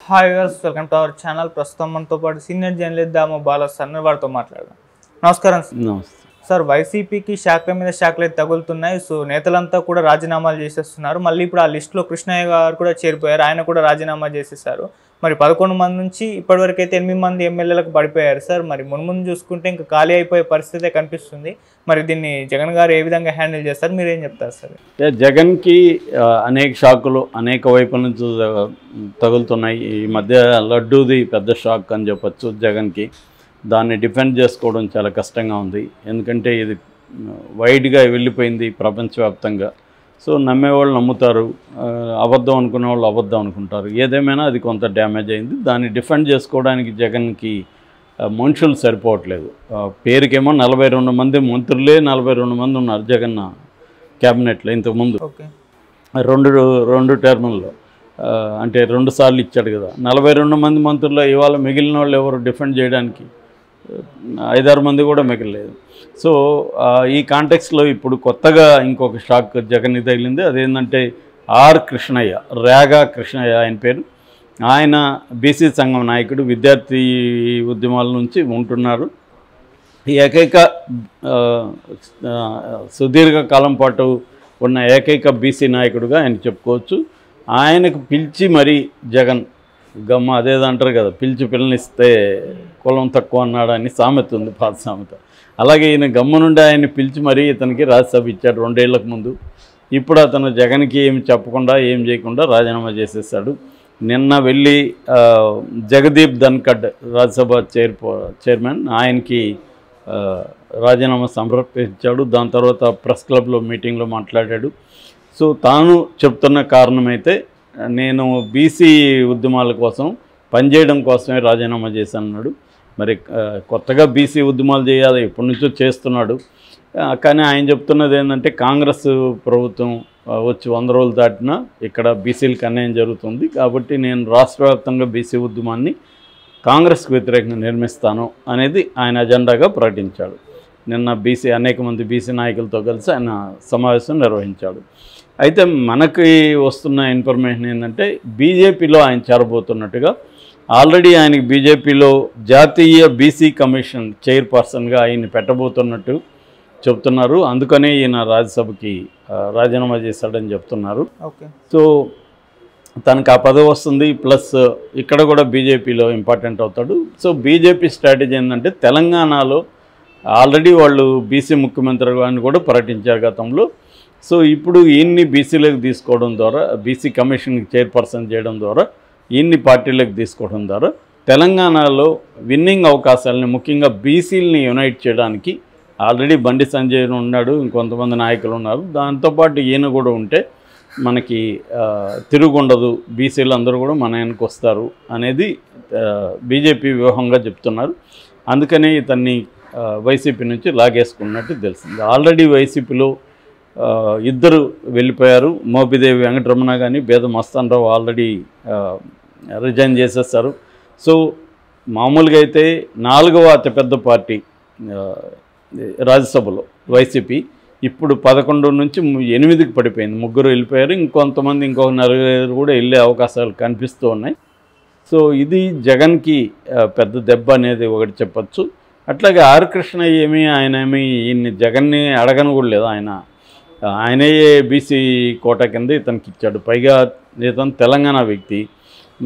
Hi viewers, welcome to our channel. ప్రస్తుతం మనతో పాటు సీనియర్ జర్నలిస్ట్ దాము బాలా సార్ వారితో మాట్లాడదాం. నమస్కారం సార్. వైసీపీకి శాఖల మీద శాఖలు అయితే తగులుతున్నాయి. సో నేతలంతా కూడా రాజీనామాలు చేసేస్తున్నారు. మళ్ళీ ఇప్పుడు ఆ లిస్టులో కృష్ణయ్య గారు కూడా చేరిపోయారు. ఆయన కూడా రాజీనామా చేసేసారు. మరి 11 మంది నుంచి ఇప్పటివరకు అయితే 8 మంది ఎమ్మెల్యేలకు పడిపోయారు సార్. మరి మున్ముందు చూసుకుంటే ఇంకా ఖాళీ అయిపోయే పరిస్థితే కనిపిస్తుంది. మరి దీన్ని జగన్ గారు ఏ విధంగా హ్యాండిల్ చేస్తారు, మీరేం చెప్తారు సార్? జగన్కి అనేక షాకులు అనేక వైపుల నుంచి తగులుతున్నాయి. ఈ మధ్య లడ్డూది పెద్ద షాక్ అని చెప్పచ్చు జగన్కి. దాన్ని డిఫెండ్ చేసుకోవడం చాలా కష్టంగా ఉంది. ఎందుకంటే ఇది వైడ్గా వెళ్ళిపోయింది ప్రపంచవ్యాప్తంగా. సో నమ్మేవాళ్ళు నమ్ముతారు, అబద్ధం అనుకునే వాళ్ళు అబద్ధం అనుకుంటారు. ఏదేమైనా అది కొంత డ్యామేజ్ అయింది. దాన్ని డిఫెండ్ చేసుకోవడానికి జగన్కి మనుషులు సరిపోవట్లేదు. పేరుకేమో 42 మంది మంత్రులే 42 మంది ఉన్నారు జగన్ క్యాబినెట్లో. ఇంతకుముందు రెండు టర్ముల్లో అంటే 2 సార్లు ఇచ్చాడు కదా. 42 మంది మంత్రుల్లో ఇవాళ మిగిలిన వాళ్ళు ఎవరు డిఫెండ్ చేయడానికి? 5-6 మంది కూడా మిగలలేదు. సో ఈ కాంటెక్స్లో ఇప్పుడు కొత్తగా ఇంకొక షాక్ జగన్ తగిలింది. అదేంటంటే ఆర్ కృష్ణయ్య, రేగా కృష్ణయ్య ఆయన పేరు. ఆయన బీసీ సంఘం నాయకుడు, విద్యార్థి ఉద్యమాల నుంచి ఉంటున్నారు. ఏకైక సుదీర్ఘ కాలం పాటు ఉన్న ఏకైక బీసీ నాయకుడిగా ఆయన చెప్పుకోవచ్చు. ఆయనకు పిలిచి మరీ జగన్ గమ్మ అదేదంటారు కదా, పిలిచి పిల్లనిస్తే కులం తక్కువ అన్నాడని సామెత ఉంది, పాత సామెత. అలాగే ఈయన గమ్మ నుండి ఆయన్ని పిలిచి మరీ ఇతనికి రాజ్యసభ ఇచ్చాడు 2 ఏళ్లకు ముందు. ఇప్పుడు అతను జగన్కి ఏమి చెప్పకుండా ఏం చేయకుండా రాజీనామా చేసేసాడు. నిన్న వెళ్ళి జగదీప్ ధన్ఖడ్ రాజ్యసభ చైర్మన్ ఆయనకి రాజీనామా సమర్పించాడు. దాని తర్వాత ప్రెస్ క్లబ్లో మీటింగ్లో మాట్లాడాడు. సో తాను చెప్తున్న కారణమైతే నేను బీసీ ఉద్యమాల కోసం పనిచేయడం కోసమే రాజీనామా చేశానన్నాడు. మరి కొత్తగా బీసీ ఉద్యమాలు చేయాలి ఎప్పటి నుంచో చేస్తున్నాడు. కానీ ఆయన చెప్తున్నది ఏంటంటే కాంగ్రెస్ ప్రభుత్వం వచ్చి 100 రోజులు దాటినా ఇక్కడ బీసీలకు అన్యాయం జరుగుతుంది, కాబట్టి నేను రాష్ట్ర వ్యాప్తంగా బీసీ ఉద్యమాన్ని కాంగ్రెస్కు వ్యతిరేకంగా నిర్మిస్తాను అనేది ఆయన అజెండాగా ప్రకటించాడు. నిన్న అనేక మంది బీసీ నాయకులతో కలిసి ఆయన సమావేశం నిర్వహించాడు. అయితే మనకి వస్తున్న ఇన్ఫర్మేషన్ ఏంటంటే బీజేపీలో ఆయన చేరబోతున్నట్టుగా, ఆల్రెడీ ఆయనకి బీజేపీలో జాతీయ బీసీ కమిషన్ చైర్పర్సన్గా ఆయన్ని పెట్టబోతున్నట్టు చెప్తున్నారు. అందుకనే ఈయన రాజ్యసభకి రాజీనామా చేశాడని చెప్తున్నారు. సో తనకు ఆ పదవి వస్తుంది, ప్లస్ ఇక్కడ కూడా బీజేపీలో ఇంపార్టెంట్ అవుతాడు. సో బీజేపీ స్ట్రాటజీ ఏంటంటే తెలంగాణలో ఆల్రెడీ వాళ్ళు బీసీ ముఖ్యమంత్రి అని కూడా ప్రకటించారు గతంలో. సో ఇప్పుడు ఈయన్ని బీసీలకు తీసుకోవడం ద్వారా, బీసీ కమిషన్కి చైర్పర్సన్ చేయడం ద్వారా, ఈయన్ని పార్టీలకు తీసుకోవడం ద్వారా తెలంగాణలో విన్నింగ్ అవకాశాలని, ముఖ్యంగా బీసీలని యునైట్ చేయడానికి ఆల్రెడీ బండి సంజయ్ ఉన్నాడు, ఇంకొంతమంది నాయకులు ఉన్నారు. దాంతోపాటు ఈయన కూడా ఉంటే మనకి తిరుగుండదు, బీసీలు అందరూ కూడా మన వెనక్కి వస్తారు అనేది బీజేపీ వ్యూహంగా చెప్తున్నారు. అందుకనే ఇతన్ని వైసీపీ నుంచి లాగేసుకున్నట్టు తెలిసింది. ఆల్రెడీ వైసీపీలో 2 వెళ్ళిపోయారు. మోపిదేవి వెంకటరమణ కానీ బేద మస్తానరావు ఆల్రెడీ రిజైన్ చేసేస్తారు. సో మామూలుగా అయితే 4వ అతిపెద్ద పార్టీ రాజ్యసభలో వైసీపీ ఇప్పుడు 11 నుంచి 8కి పడిపోయింది. 3 వెళ్ళిపోయారు, ఇంకొంతమంది ఇంకొక 4 కూడా వెళ్ళే అవకాశాలు కనిపిస్తూ ఉన్నాయి. సో ఇది జగన్కి పెద్ద దెబ్బ అనేది ఒకటి చెప్పచ్చు. అట్లాగే ఆర్ కృష్ణ ఆయనేమి ఈయన్ని జగన్ని అడగను కూడా లేదు. ఆయనే బీసీ కోట కింద ఇతనికి ఇచ్చాడు. పైగా ఇతను తెలంగాణ వ్యక్తి.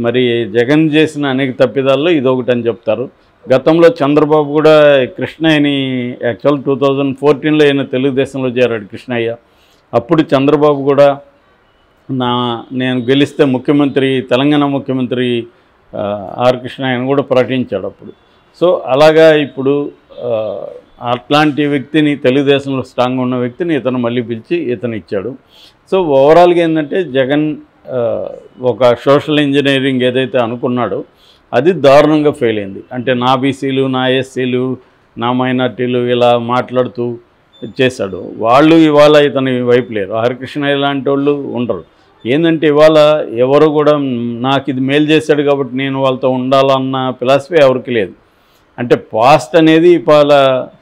మరి జగన్ చేసిన అనేక తప్పిదాల్లో ఇదొకటి అని చెప్తారు. గతంలో చంద్రబాబు కూడా కృష్ణయ్యని యాక్చువల్ 2014లో ఆయన తెలుగుదేశంలో చేరాడు కృష్ణయ్య. అప్పుడు చంద్రబాబు కూడా నేను గెలిస్తే ముఖ్యమంత్రి, తెలంగాణ ముఖ్యమంత్రి ఆర్ కృష్ణయ్యని కూడా ప్రకటించాడు అప్పుడు. సో అలాగా ఇప్పుడు అట్లాంటి వ్యక్తిని, తెలుగుదేశంలో స్ట్రాంగ్ ఉన్న వ్యక్తిని ఇతను మళ్ళీ పిలిచి ఇతను ఇచ్చాడు. సో ఓవరాల్గా ఏంటంటే జగన్ ఒక సోషల్ ఇంజనీరింగ్ ఏదైతే అనుకున్నాడో అది దారుణంగా ఫెయిల్ అయింది. అంటే నా బీసీలు, నా ఎస్సీలు, నా మైనార్టీలు ఇలా మాట్లాడుతూ చేశాడు. వాళ్ళు ఇవాళ ఇతని వైపు లేరు. హరికృష్ణయ్య లాంటి వాళ్ళు ఉండరు. ఏంటంటే ఇవాళ ఎవరు కూడా నాకు ఇది మేలు చేశాడు కాబట్టి నేను వాళ్ళతో ఉండాలన్న ఫిలాసఫీ ఎవరికి లేదు. అంటే పాస్ట్ అనేది ఇవాళ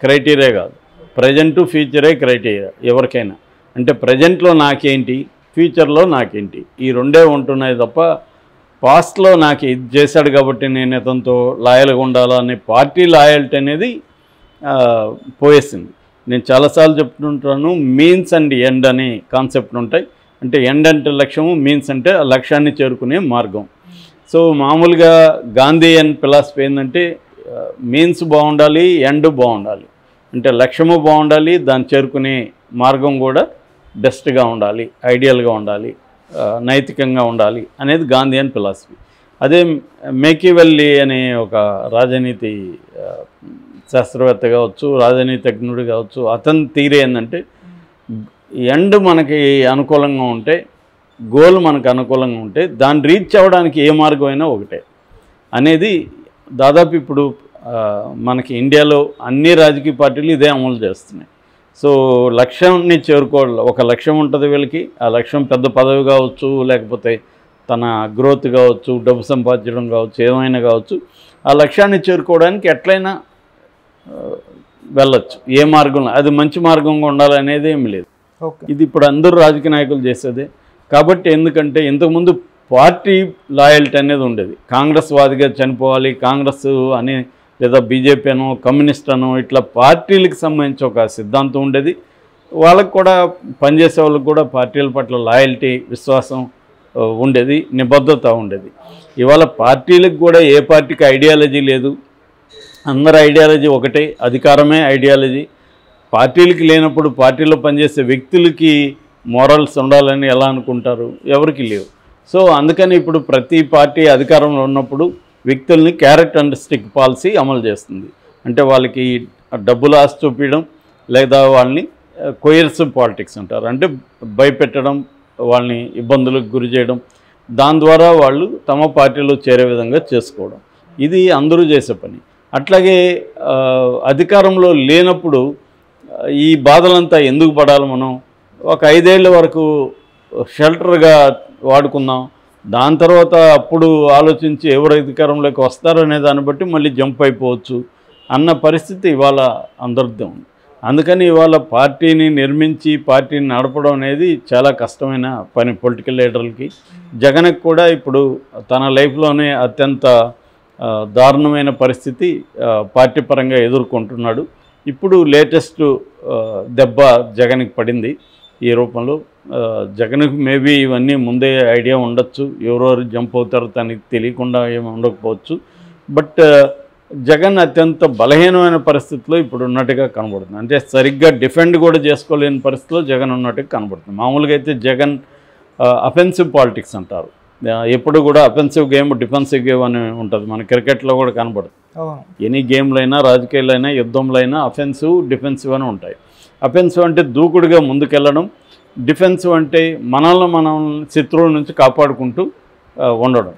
క్రైటీరియా కాదు, ప్రజెంటు ఫ్యూచరే క్రైటీరియా ఎవరికైనా. అంటే ప్రజెంట్లో నాకేంటి, ఫ్యూచర్లో నాకేంటి, ఈ రెండే ఉంటున్నాయి తప్ప పాస్ట్లో నాకు ఇది చేశాడు కాబట్టి నేను ఇతనితో లాయల్గా ఉండాలనే పార్టీ లాయల్టీ అనేది పోయేసింది. నేను చాలాసార్లు చెప్తుంటాను, మీన్స్ అండ్ ఎండ్ అనే కాన్సెప్ట్ ఉంటాయి. అంటే ఎండ్ అంటే లక్ష్యము, మీన్స్ అంటే ఆ లక్ష్యాన్ని చేరుకునే మార్గం. సో మామూలుగా గాంధీయన్ ఫిలాసఫీ ఏంటంటే మీన్స్ బాగుండాలి, ఎండ్ బాగుండాలి. అంటే లక్ష్యము బాగుండాలి, దాన్ని చేరుకునే మార్గం కూడా బెస్ట్గా ఉండాలి, ఐడియల్గా ఉండాలి, నైతికంగా ఉండాలి అనేది గాంధీయన్ ఫిలాసఫీ. అదే మేకివెల్లీ అనే ఒక రాజనీతి శాస్త్రవేత్త కావచ్చు, రాజనీతిజ్ఞుడు కావచ్చు, అతని థియరీ ఏంటంటే ఎండ్ మనకి అనుకూలంగా ఉంటే, గోల్ మనకు అనుకూలంగా ఉంటే దాన్ని రీచ్ అవ్వడానికి ఏ మార్గం అయినా ఒకటే అనేది దాదాపు ఇప్పుడు మనకి ఇండియాలో అన్ని రాజకీయ పార్టీలు ఇదే అమలు చేస్తున్నాయి. సో లక్ష్యాన్ని చేరుకోవాలి, ఒక లక్ష్యం ఉంటుంది వీళ్ళకి. ఆ లక్ష్యం పెద్ద పదవి కావచ్చు, లేకపోతే తన గ్రోత్ కావచ్చు, డబ్బు సంపాదించడం కావచ్చు, ఏమైనా కావచ్చు. ఆ లక్ష్యాన్ని చేరుకోవడానికి ఎట్లయినా వెళ్ళొచ్చు, ఏ మార్గంలో. అది మంచి మార్గంగా ఉండాలనేది ఏమి లేదు. ఇది ఇప్పుడు అందరూ రాజకీయ నాయకులు చేసేదే. కాబట్టి ఎందుకంటే ఇంతకుముందు పార్టీ లాయల్టీ అనేది ఉండేది. కాంగ్రెస్ వాదిగా చనిపోవాలి, కాంగ్రెస్ అని, లేదా బీజేపీ అనో, కమ్యూనిస్ట్ అనో, ఇట్లా పార్టీలకు సంబంధించి ఒక సిద్ధాంతం ఉండేది. వాళ్ళకు కూడా పనిచేసే వాళ్ళకి కూడా పార్టీల పట్ల లాయల్టీ, విశ్వాసం ఉండేది, నిబద్ధత ఉండేది. ఇవాళ పార్టీలకు కూడా ఏ పార్టీకి ఐడియాలజీ లేదు. అందరి ఐడియాలజీ ఒకటే, అధికారమే ఐడియాలజీ. పార్టీలకి లేనప్పుడు పార్టీలో పనిచేసే వ్యక్తులకి మోరల్స్ ఉండాలని ఎలా అనుకుంటారు? ఎవరికి లేవు. సో అందుకని ఇప్పుడు ప్రతి పార్టీ అధికారంలో ఉన్నప్పుడు వ్యక్తుల్ని క్యారెట్ అండ్ స్టిక్ పాలసీ అమలు చేస్తుంది. అంటే వాళ్ళకి డబ్బులు ఆశ చూపించడం, లేదా వాళ్ళని కొయర్సివ్ పాలిటిక్స్ అంటారు. అంటే భయపెట్టడం, వాళ్ళని ఇబ్బందులకు గురి చేయడం, దాని ద్వారా వాళ్ళు తమ పార్టీలో చేరే విధంగా చేసుకోవడం. ఇది అందరూ చేసే పని. అట్లాగే అధికారంలో లేనప్పుడు ఈ బాధలంతా ఎందుకు పడాలి? మనం ఒక 5 ఏళ్ల వరకు షెల్టర్గా వాడుకుందాం, దాని తర్వాత అప్పుడు ఆలోచించి ఎవరు అధికారంలోకి వస్తారనే దాన్ని బట్టి మళ్ళీ జంప్ అయిపోవచ్చు అన్న పరిస్థితి ఇవాళ అందరితో ఉంది. అందుకని ఇవాళ పార్టీని నిర్మించి పార్టీని నడపడం అనేది చాలా కష్టమైన పని పొలిటికల్ లీడర్లకి. జగన్కి కూడా ఇప్పుడు తన లైఫ్లోనే అత్యంత దారుణమైన పరిస్థితి పార్టీ పరంగా ఎదుర్కొంటున్నాడు. ఇప్పుడు లేటెస్ట్ దెబ్బ జగన్కి పడింది ఈ రూపంలో. జగన్కి మేబీ ఇవన్నీ ముందే ఐడియా ఉండొచ్చు, ఎవరెవరు జంప్ అవుతారో తనకి తెలియకుండా ఏమి ఉండకపోవచ్చు. బట్ జగన్ అత్యంత బలహీనమైన పరిస్థితిలో ఇప్పుడు ఉన్నట్టుగా కనబడుతుంది. అంటే సరిగ్గా డిఫెండ్ కూడా చేసుకోలేని పరిస్థితిలో జగన్ ఉన్నట్టుగా కనబడుతుంది. మామూలుగా అయితే జగన్ అఫెన్సివ్ పాలిటిక్స్ అంటారు. ఎప్పుడు కూడా అఫెన్సివ్ గేమ్, డిఫెన్సివ్ గేమ్ అని ఉంటుంది. మన క్రికెట్లో కూడా కనబడుతుంది. ఎనీ గేమ్లో అయినా, రాజకీయాల్లో అయినా, యుద్ధంలో అయినా అఫెన్సివ్, డిఫెన్సివ్ అని ఉంటాయి. అఫెన్సివ్ అంటే దూకుడుగా ముందుకెళ్ళడం, డిఫెన్సివ్ అంటే మనల్ని మనం శత్రువుల నుంచి కాపాడుకుంటూ ఉండడం.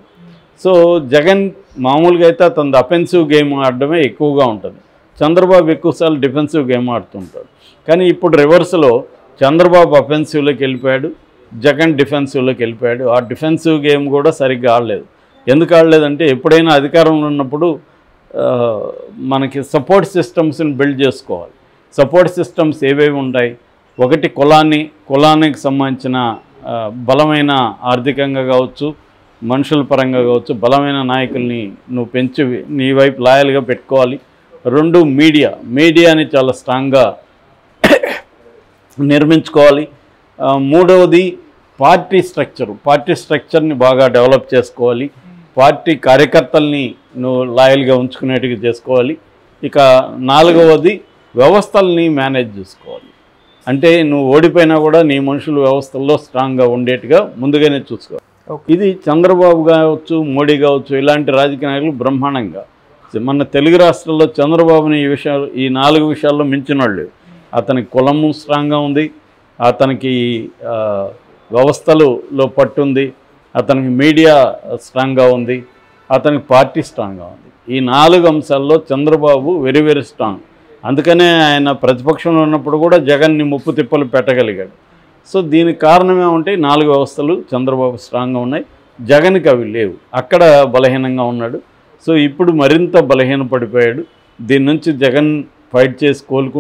సో జగన్ మామూలుగా అయితే అతను అఫెన్సివ్ గేమ్ ఆడడమే ఎక్కువగా ఉంటుంది. చంద్రబాబు ఎక్కువసార్లు డిఫెన్సివ్ గేమ్ ఆడుతుంటాడు. కానీ ఇప్పుడు రివర్స్లో చంద్రబాబు అఫెన్సివ్లోకి వెళ్ళిపోయాడు, జగన్ డిఫెన్సివ్లోకి వెళ్ళిపోయాడు. ఆ డిఫెన్సివ్ గేమ్ కూడా సరిగ్గా ఆడలేదు. ఎందుకు ఆడలేదంటే ఎప్పుడైనా అధికారంలో ఉన్నప్పుడు మనకి సపోర్ట్ సిస్టమ్స్ని బిల్డ్ చేసుకోవాలి. సపోర్ట్ సిస్టమ్స్ ఏవేవి ఉంటాయి? ఒకటి కులానికి సంబంధించిన బలమైన ఆర్థికంగా కావచ్చు, మనుషుల పరంగా కావచ్చు, బలమైన నాయకుల్ని నువ్వు పెంచి నీ వైపు లాయల్గా పెట్టుకోవాలి. 2 మీడియాని చాలా స్ట్రాంగ్గా నిర్మించుకోవాలి. 3వది పార్టీ స్ట్రక్చర్ని బాగా డెవలప్ చేసుకోవాలి. పార్టీ కార్యకర్తల్ని నువ్వు లాయల్గా ఉంచుకునేట్టుగా చేసుకోవాలి. ఇక 4వది వ్యవస్థల్ని మేనేజ్ చేసుకోవాలి. అంటే నువ్వు ఓడిపోయినా కూడా నీ మనుషులు వ్యవస్థల్లో స్ట్రాంగ్గా ఉండేట్టుగా ముందుగానే చూసుకోవాలి. ఇది చంద్రబాబు కావచ్చు, మోడీ కావచ్చు, ఇలాంటి రాజకీయ నాయకులు బ్రహ్మాండంగా. మన తెలుగు రాష్ట్రాల్లో చంద్రబాబుని ఈ 4 విషయాల్లో మించిన వాళ్ళు. అతనికి కులము స్ట్రాంగ్గా ఉంది, అతనికి వ్యవస్థలలో పట్టుంది, అతనికి మీడియా స్ట్రాంగ్గా ఉంది, అతనికి పార్టీ స్ట్రాంగ్గా ఉంది. ఈ 4 అంశాల్లో చంద్రబాబు వెరీ వెరీ స్ట్రాంగ్. అందుకనే ఆయన ప్రతిపక్షంలో ఉన్నప్పుడు కూడా జగన్ని ముప్పు తిప్పలు పెట్టగలిగాడు. సో దీనికి కారణం ఏమంటే 4 వ్యవస్థలు చంద్రబాబు స్ట్రాంగ్గా ఉన్నాయి, జగన్కి అవి లేవు. అక్కడ బలహీనంగా ఉన్నాడు. సో ఇప్పుడు మరింత బలహీన పడిపోయాడు. దీని నుంచి జగన్ ఫైట్ చేసి కోలుకుంటూ